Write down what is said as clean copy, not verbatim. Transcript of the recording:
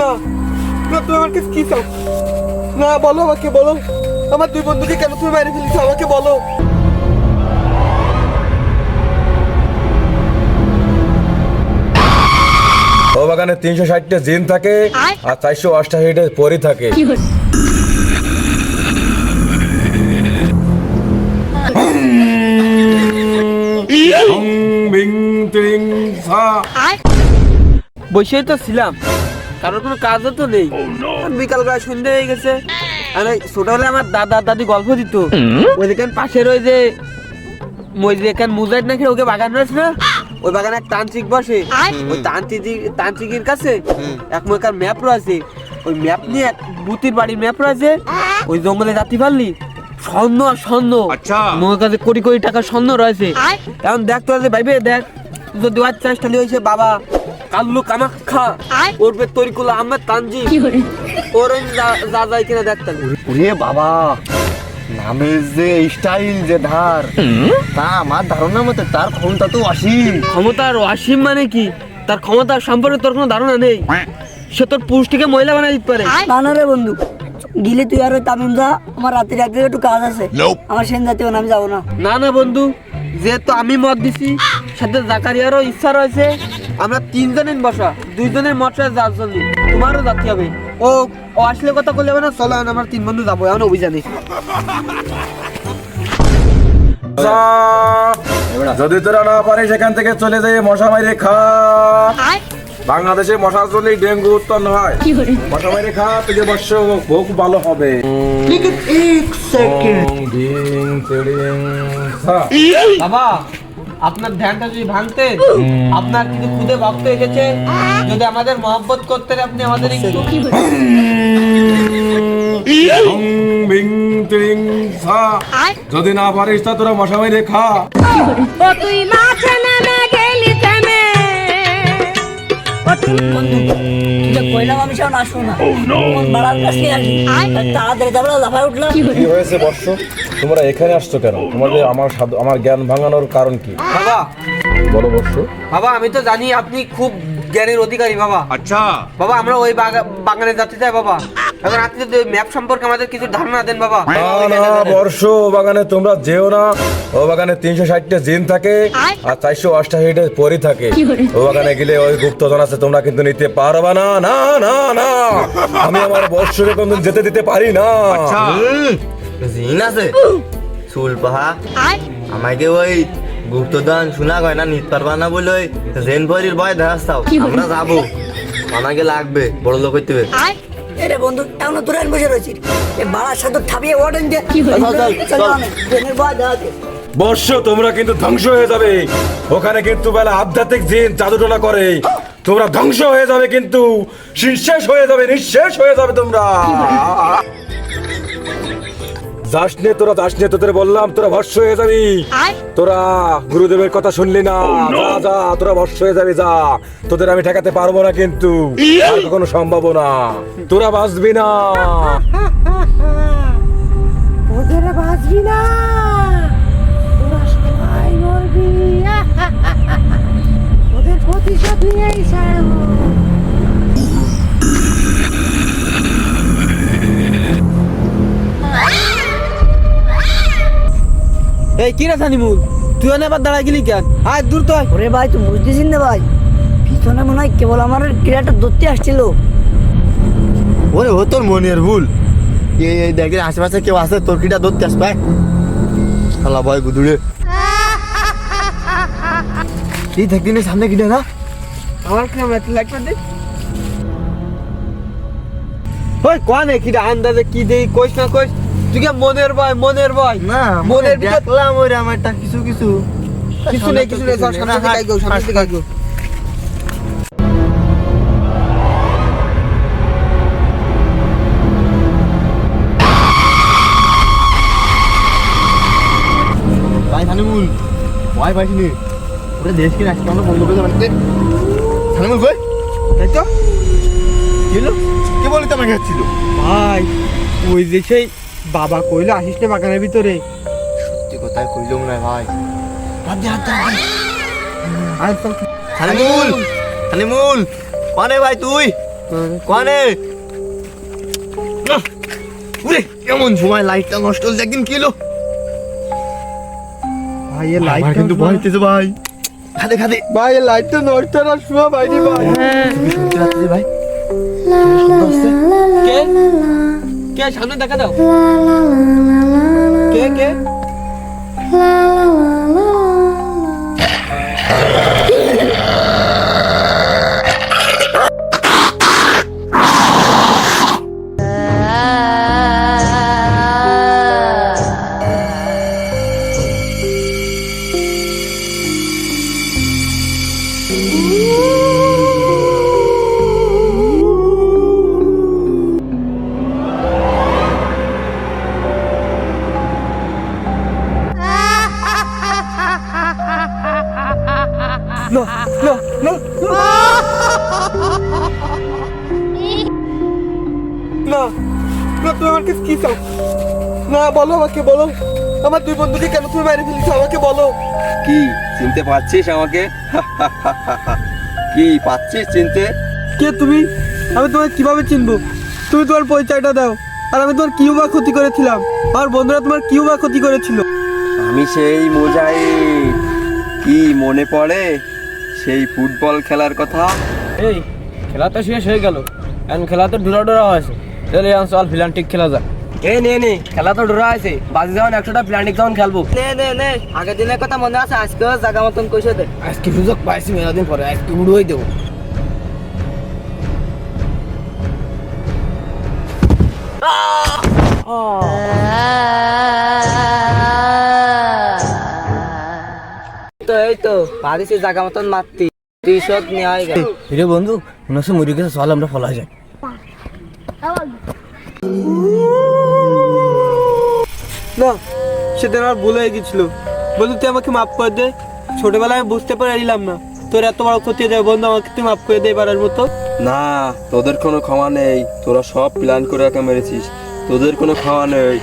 না না, তুমি আমার কাছে কি চাও? না বলো, আমাকে বলো, আমার দুই বন্ধুকে কেন তুমি মেরে ফেলেছো আমাকে বলো। ও বাগানে 360টা জিন থাকে আর 488টা পরি থাকে। বসেই তো ছিলাম, কারোর কোনো কাজও তো নেই। বিকাল বেলা সন্ধ্যে হয়ে গেছে। আর ছোটবেলায় আমার দাদা দাদি গল্প দিত, ওই দেখেন পাশের ওই যে এখান মুজাহিদ নাকি ওকে বাগান রয়েছে না, ওই বাগানে এক তান্ত্রিক বসে। ওই তান্ত্রিকের কাছে এক মকার ম্যাপ রয়েছে। ওই ম্যাপ নিয়ে এক বুতির বাড়ির ম্যাপ রয়েছে। ওই জঙ্গলে যাতে পারলি স্বর্ণ আর স্বর্ণ, মোর কাছে কোটি কোটি টাকা স্বর্ণ রয়েছে। এখন দেখতে হবে ভাইবে, দেখ যদি ওর চেষ্টা হয়েছে বাবা কাল্লু কামাখ্যা ওরবে তরিকুল আহমেদ তানজি ওর যা যায় কিনা দেখতে হবে। ওরে বাবা, নামের যে স্টাইল যে ধার, তা আমার ধারণা মতে তার ক্ষমতা তো অসীম। ক্ষমতার অসীম মানে কি? তার ক্ষমতার সম্পর্কে তোর কোনো ধারণা নেই। সে তোর পুরুষটিকে মহিলা বানাই দিতে পারে। না রে বন্ধু, গিলে তুই আর ওই তামিম যা, আমার রাতের একটু কাজ আছে, আমার সেন জাতীয় আমি যাবো না। না না বন্ধু, যেহেতু আমি মত দিছি, সাথে জাকারিয়ারও ইচ্ছা রয়েছে, আমরা তিনজনের বসা, দুইজনের মত রয়েছে যার জন্য তোমারও যাতে হবে। ও ও আসলে কথা বললে হবে না, চলো আমরা তিন বন্ধু যাবো এখন অভিযানে। যদি তোরা না পারিস এখান থেকে চলে যাই মশা মাইরে খা। বাংলাদেশে মশার জন্য ডেঙ্গু উৎপন্ন হয়। মশা মাইরে খা, তুই বর্ষ খুব ভালো হবে। বাবা, আপনার ধ্যানটা যদি ভাঙতে, আপনার কিন্তু খুদে ভক্ত এসেছে, যদি আমাদের মহব্বত করতে আপনি আমাদের একটু যদি না পারিস তা তোরা মশা মাইরে খা। তুই মাঠে নেমে গেলি থেমে। কইলাম আমি সব আসবো না, বাড়ার কাছে আসি, তাড়াতাড়ি তারপরে লাফায় উঠলাম। কি হয়েছে বর্ষ, তোমরা এখানে আসছো কেন? তোমাদের আমার জ্ঞান ভাঙানোর কারণ কি? বাবা বলো বর্ষ। বাবা, আমি তো জানি আপনি খুব জ্ঞানের অধিকারী বাবা। আচ্ছা বাবা, আমরা ওই বাগানে যেতে চাই বাবা। এখন আপনি যদি ম্যাপ সম্পর্কে আমাদের কিছু ধারণা দেন বাবা। না না বর্ষ, বাগানে তোমরা যেও না। ও বাগানে 360টা জিন থাকে আর 488টা পরি থাকে। ও বাগানে গেলে ওই গুপ্তধন আছে, তোমরা কিন্তু নিতে পারবা না। না না না, আমি আমার বর্ষকে কোনদিন যেতে দিতে পারি না। জিন আছে চুল পাহা, আমাকে ওই গুপ্তদান শোনা হয় না নিতে পারবা না বলে ওই জেন ভরির ভয় দেখাচ্ছাও। আমরা যাবো, আমাকে লাগবে, বড় লোক হইতে হবে। এরে বন্ধু, এখনো তোরা বসে রয়েছিস, বাড়ার সাথে থাপিয়ে ওঠেন যে বর্ষ, তোমরা কিন্তু ধ্বংস হয়ে যাবে। ওখানে কিন্তু বেলা আধ্যাত্মিক জিন জাদুটোনা করে, তোমরা ধ্বংস হয়ে যাবে, কিন্তু নিঃশেষ হয়ে যাবে, নিঃশেষ হয়ে যাবে তোমরা। যাসনে তোরা, যাসনে, তোদের বললাম তোরা ভস্য হয়ে যাবি। তোরা গুরুদেবের কথা শুনলি না, যা যা, তোরা ভস্য হয়ে যাবি, যা। তোদের আমি ঠেকাতে পারবো না, কিন্তু আর কোনো সম্ভব না, তোরা বাঁচবি না। ওদের বাঁচবি না, তোরা সবাই মরবি। ওদের প্রতিশোধ নিয়েই ছাড়ব। এই কি রে সানিমুল, তুই আবার দাঁড়াই গেলি কেন? আয় দূর তো আয়। ওরে ভাই, তুই বুঝতেছিস না ভাই, পিছনে মনে হয় কেবল আমার ক্রীড়াটা ধরতে আসছিল। ওরে ও তোর মনের ভুল। এই দেখে আশেপাশে কেউ আছে, তোর কিটা ধরতে আসবে। শালা ভয় গুদুড়ে এই দেখবি না সামনে কিটা না, আমার কি আমরা লাগবে দে। ওই কোন কিটা আন্দাজে কি দেই কইস না কইস, তুই কি মনের ভয়? মনের ভয় না মনের ভিতর দেখলাম ওরে আমারটা কিছু কিছু কিছু নেই, কিছু নেই, সামনে দিকে আইগো, সামনে দিকে আইগো। ভাই সানিমুল, ভয় পাইছিনি? ওরে দেশ কিনা আজকে আমরা বন্ধ করে যাবে। সানিমুল কই? তাই তো কি হলো? কে বলিতে আমাকে যাচ্ছিল? ভাই, ওই যে সেই বাবা কইলো আসিস না বাগানের ভিতরে। সত্যি কথাই কইলো মনে হয় ভাই। হাত দে, হাত দে, হাত দে। আর তো সানিমুল, সানিমুল, মানে ভাই তুই কনে উরে কেমন সময় লাইটটা নষ্ট হচ্ছে একদিন কি হলো ভাই এর লাইট কিন্তু ভয় হইতেছে ভাই খাদে খাদে ভাই লাইটটা নষ্ট হওয়ার সময় বাইরে ভাই তুমি শুনতে পাচ্ছিস ভাই কে কে সামনে দেখা দাও কে কে না না না না না তুমি আমার কাছে কি চাও না বলো আমাকে বলো আমার দুই বন্ধুকে কেন তুমি মারি ফেলেছো আমাকে বলো কি চিনতে পারছিস আমাকে কি পাচ্ছিস চিনতে কে তুমি আমি তোমাকে কিভাবে চিনবো তুমি তোমার পরিচয়টা দাও আর আমি তোমার কিউ বা ক্ষতি করেছিলাম আর বন্ধুরা তোমার কিউ বা ক্ষতি করেছিল আমি সেই মুজাহিদ কি মনে পড়ে সেই ফুটবল খেলার কথা এই খেলা তো শেষ হয়ে গেল এখন খেলা তো ডোরা ডোরা হয়েছে চলে চল ফিলান্টিক খেলা যাক এই নে খেলা তো ডোরা আছে বাজি যখন 100টা প্লান্টিক যখন খেলবো নে আগের দিনের কথা মনে আছে আজকেও জায়গা মতন কইছে দে আজকে সুযোগ পাইছি মেলাদিন পরে আজকে উড়োই দেবো তো এই তো পারিসি জায়গা মতন মারতি তুই সব নিয়ে আয় গেল রে বন্ধু মনে হচ্ছে মরে গেছে চল আমরা ফলা যাই না সেদিন আমার ভুল হয়ে গেছিল বন্ধু তুই আমাকে মাফ করে দে ছোটবেলায় আমি বুঝতে পারলাম না তোর এত বড় ক্ষতি হয়ে যাবে বন্ধু আমাকে তুই মাফ করে দে এবারের মতো না তোদের কোনো ক্ষমা নেই তোরা সব প্ল্যান করে একা মেরেছিস তোদের কোনো ক্ষমা নেই